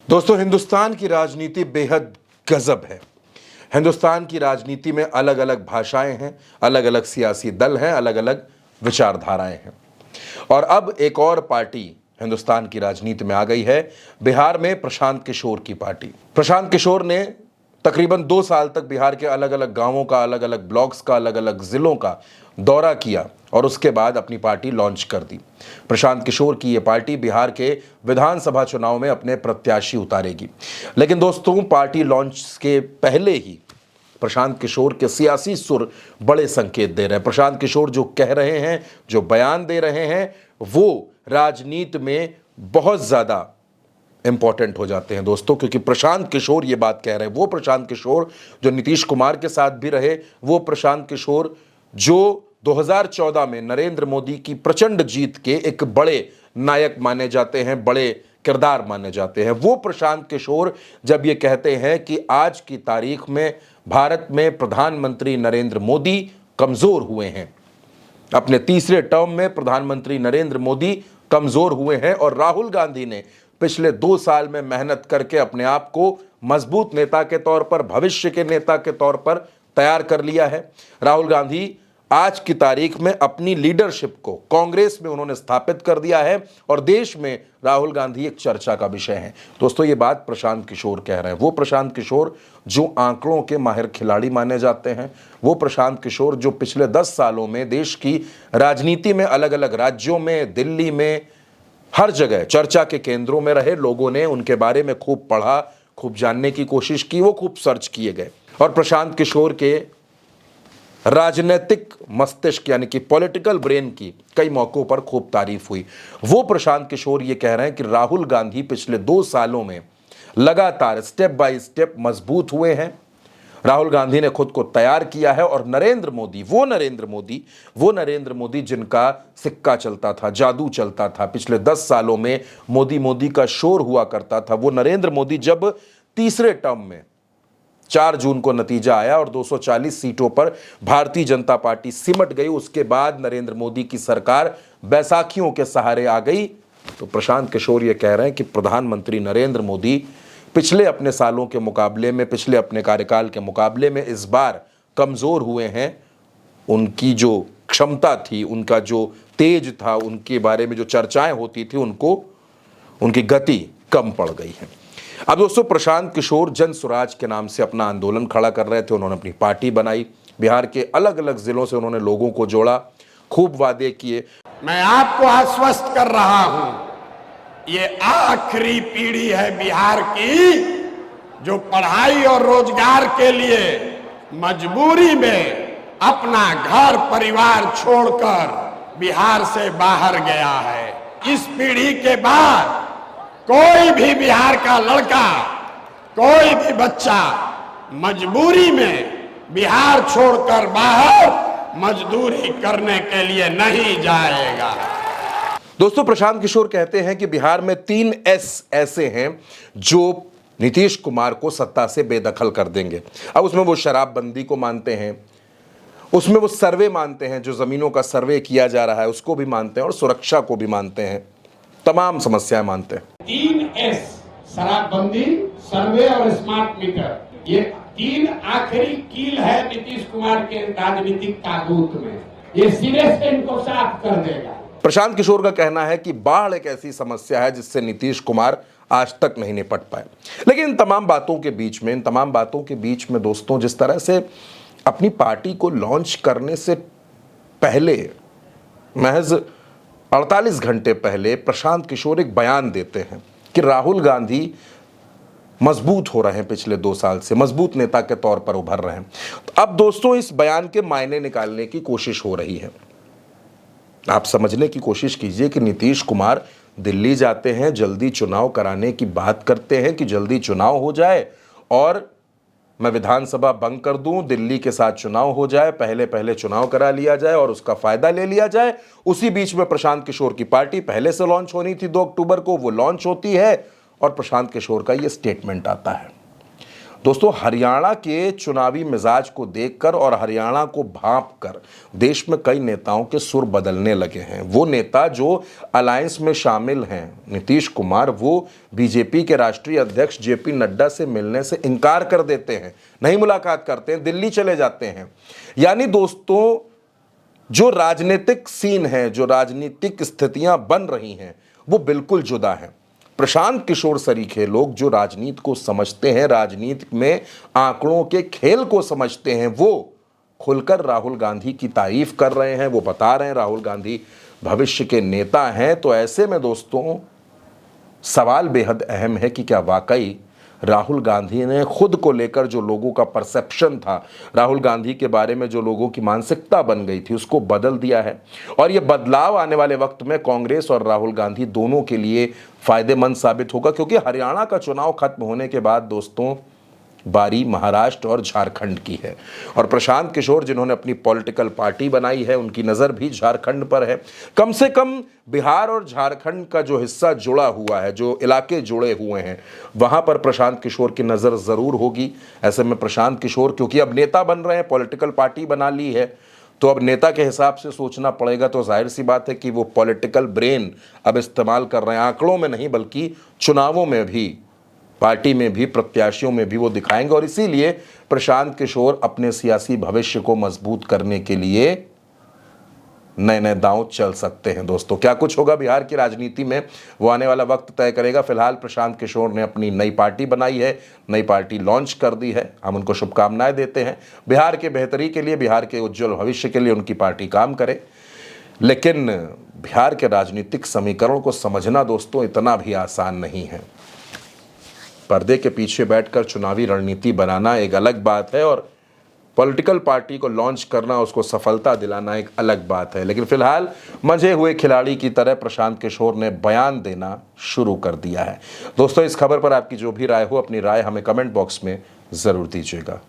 दोस्तों, हिंदुस्तान की राजनीति बेहद गजब है। हिंदुस्तान की राजनीति में अलग अलग भाषाएं हैं, अलग अलग सियासी दल हैं, अलग अलग विचारधाराएं हैं। और अब एक और पार्टी हिंदुस्तान की राजनीति में आ गई है। बिहार में प्रशांत किशोर की पार्टी। प्रशांत किशोर ने तकरीबन 2 साल तक बिहार के अलग अलग गांवों का, अलग अलग ब्लॉक्स का, अलग अलग जिलों का दौरा किया और उसके बाद अपनी पार्टी लॉन्च कर दी। प्रशांत किशोर की यह पार्टी बिहार के विधानसभा चुनाव में अपने प्रत्याशी उतारेगी। लेकिन दोस्तों, पार्टी लॉन्च के पहले ही प्रशांत किशोर के सियासी सुर बड़े संकेत दे रहे हैं। प्रशांत किशोर जो कह रहे हैं, जो बयान दे रहे हैं, वो राजनीति में बहुत ज्यादा इंपॉर्टेंट हो जाते हैं दोस्तों, क्योंकि प्रशांत किशोर ये बात कह रहे हैं। वो प्रशांत किशोर जो नीतीश कुमार के साथ भी रहे, वो प्रशांत किशोर जो 2014 में नरेंद्र मोदी की प्रचंड जीत के एक बड़े नायक माने जाते हैं, बड़े किरदार माने जाते हैं। वो प्रशांत किशोर जब ये कहते हैं कि आज की तारीख में भारत में प्रधानमंत्री नरेंद्र मोदी कमजोर हुए हैं, अपने तीसरे टर्म में प्रधानमंत्री नरेंद्र मोदी कमजोर हुए हैं और राहुल गांधी ने पिछले 2 साल में मेहनत करके अपने आप को मजबूत नेता के तौर पर, भविष्य के नेता के तौर पर तैयार कर लिया है। राहुल गांधी आज की तारीख में अपनी लीडरशिप को कांग्रेस में उन्होंने स्थापित कर दिया है और देश में राहुल गांधी एक चर्चा का विषय है। दोस्तों, ये बात प्रशांत किशोर कह रहे हैं। वो प्रशांत किशोर जो आंकड़ों के माहिर खिलाड़ी माने जाते हैं, वो प्रशांत किशोर जो पिछले 10 सालों में देश की राजनीति में अलग अलग राज्यों में, दिल्ली में, हर जगह चर्चा के केंद्रों में रहे। लोगों ने उनके बारे में खूब पढ़ा, खूब जानने की कोशिश की, वो खूब सर्च किए गए और प्रशांत किशोर के राजनीतिक मस्तिष्क यानी कि पॉलिटिकल ब्रेन की कई मौकों पर खूब तारीफ हुई। वो प्रशांत किशोर ये कह रहे हैं कि राहुल गांधी पिछले 2 सालों में लगातार स्टेप बाय स्टेप मजबूत हुए हैं। राहुल गांधी ने खुद को तैयार किया है और नरेंद्र मोदी, वो नरेंद्र मोदी जिनका सिक्का चलता था, जादू चलता था, पिछले 10 सालों में मोदी मोदी का शोर हुआ करता था, वो नरेंद्र मोदी जब तीसरे टर्म में 4 जून को नतीजा आया और 240 सीटों पर भारतीय जनता पार्टी सिमट गई, उसके बाद नरेंद्र मोदी की सरकार बैसाखियों के सहारे आ गई। तो प्रशांत किशोर ये कह रहे हैं कि प्रधानमंत्री नरेंद्र मोदी पिछले अपने सालों के मुकाबले में, पिछले अपने कार्यकाल के मुकाबले में इस बार कमजोर हुए हैं। उनकी जो क्षमता थी, उनका जो तेज था, उनके बारे में जो चर्चाएं होती थी, उनकी गति कम पड़ गई है। अब दोस्तों, प्रशांत किशोर जन स्वराज के नाम से अपना आंदोलन खड़ा कर रहे थे। उन्होंने अपनी पार्टी बनाई, बिहार के अलग अलग जिलों से उन्होंने लोगों को जोड़ा, खूब वादे किए। मैं आपको आश्वस्त कर रहा हूं, ये आखिरी पीढ़ी है बिहार की जो पढ़ाई और रोजगार के लिए मजबूरी में अपना घर परिवार छोड़कर बिहार से बाहर गया है। इस पीढ़ी के बाद कोई भी बिहार का लड़का, कोई भी बच्चा मजबूरी में बिहार छोड़कर बाहर मजदूरी करने के लिए नहीं जाएगा। दोस्तों, प्रशांत किशोर कहते हैं कि बिहार में 3 एस ऐसे हैं जो नीतीश कुमार को सत्ता से बेदखल कर देंगे। अब उसमें वो शराबबंदी को मानते हैं, उसमें वो सर्वे मानते हैं, जो जमीनों का सर्वे किया जा रहा है उसको भी मानते हैं और सुरक्षा को भी मानते हैं, तमाम समस्याएं मानते हैं। 3 एस, शराबबंदी, सर्वे और स्मार्ट मीटर, ये 3 आखिरी कील है नीतीश कुमार के राजनीतिक ताबूत में। ये सिरे से इनको साफ कर देगा। प्रशांत किशोर का कहना है कि बाढ़ एक ऐसी समस्या है जिससे नीतीश कुमार आज तक नहीं निपट पाए। लेकिन इन तमाम बातों के बीच में दोस्तों, जिस तरह से अपनी पार्टी को लॉन्च करने से पहले, महज 48 घंटे पहले प्रशांत किशोर एक बयान देते हैं कि राहुल गांधी मजबूत हो रहे हैं, पिछले 2 साल से मजबूत नेता के तौर पर उभर रहे हैं। तो अब दोस्तों, इस बयान के मायने निकालने की कोशिश हो रही है। आप समझने की कोशिश कीजिए कि नीतीश कुमार दिल्ली जाते हैं, जल्दी चुनाव कराने की बात करते हैं कि जल्दी चुनाव हो जाए और मैं विधानसभा भंग कर दूं, दिल्ली के साथ चुनाव हो जाए, पहले चुनाव करा लिया जाए और उसका फायदा ले लिया जाए। उसी बीच में प्रशांत किशोर की पार्टी पहले से लॉन्च होनी थी, 2 अक्टूबर को वो लॉन्च होती है और प्रशांत किशोर का ये स्टेटमेंट आता है। दोस्तों, हरियाणा के चुनावी मिजाज को देखकर और हरियाणा को भांपकर देश में कई नेताओं के सुर बदलने लगे हैं। वो नेता जो अलायंस में शामिल हैं, नीतीश कुमार, वो बीजेपी के राष्ट्रीय अध्यक्ष जेपी नड्डा से मिलने से इनकार कर देते हैं, नहीं मुलाकात करते हैं, दिल्ली चले जाते हैं। यानी दोस्तों, जो राजनीतिक सीन है, जो राजनीतिक स्थितियां बन रही हैं, वो बिल्कुल जुदा है। प्रशांत किशोर सरीखे लोग जो राजनीति को समझते हैं, राजनीति में आंकड़ों के खेल को समझते हैं, वो खुलकर राहुल गांधी की तारीफ कर रहे हैं। वो बता रहे हैं राहुल गांधी भविष्य के नेता हैं। तो ऐसे में दोस्तों, सवाल बेहद अहम है कि क्या वाकई राहुल गांधी ने खुद को लेकर जो लोगों का परसेप्शन था, राहुल गांधी के बारे में जो लोगों की मानसिकता बन गई थी, उसको बदल दिया है। और ये बदलाव आने वाले वक्त में कांग्रेस और राहुल गांधी दोनों के लिए फायदेमंद साबित होगा, क्योंकि हरियाणा का चुनाव खत्म होने के बाद दोस्तों बारी महाराष्ट्र और झारखंड की है। और प्रशांत किशोर जिन्होंने अपनी पॉलिटिकल पार्टी बनाई है, उनकी नज़र भी झारखंड पर है। कम से कम बिहार और झारखंड का जो हिस्सा जुड़ा हुआ है, जो इलाके जुड़े हुए हैं, वहाँ पर प्रशांत किशोर की नज़र ज़रूर होगी। ऐसे में प्रशांत किशोर क्योंकि अब नेता बन रहे हैं, पॉलिटिकल पार्टी बना ली है, तो अब नेता के हिसाब से सोचना पड़ेगा। तो जाहिर सी बात है कि वो पॉलिटिकल ब्रेन अब इस्तेमाल कर रहे हैं, आंकड़ों में नहीं बल्कि चुनावों में भी, पार्टी में भी, प्रत्याशियों में भी वो दिखाएंगे। और इसीलिए प्रशांत किशोर अपने सियासी भविष्य को मजबूत करने के लिए नए नए दांव चल सकते हैं। दोस्तों, क्या कुछ होगा बिहार की राजनीति में, वो आने वाला वक्त तय करेगा। फिलहाल प्रशांत किशोर ने अपनी नई पार्टी बनाई है, नई पार्टी लॉन्च कर दी है। हम उनको शुभकामनाएं देते हैं। बिहार के बेहतरी के लिए, बिहार के उज्जवल भविष्य के लिए उनकी पार्टी काम करे। लेकिन बिहार के राजनीतिक समीकरण को समझना दोस्तों इतना भी आसान नहीं है। पर्दे के पीछे बैठकर चुनावी रणनीति बनाना एक अलग बात है, और पॉलिटिकल पार्टी को लॉन्च करना, उसको सफलता दिलाना एक अलग बात है। लेकिन फिलहाल मंझे हुए खिलाड़ी की तरह प्रशांत किशोर ने बयान देना शुरू कर दिया है। दोस्तों, इस खबर पर आपकी जो भी राय हो, अपनी राय हमें कमेंट बॉक्स में ज़रूर दीजिएगा।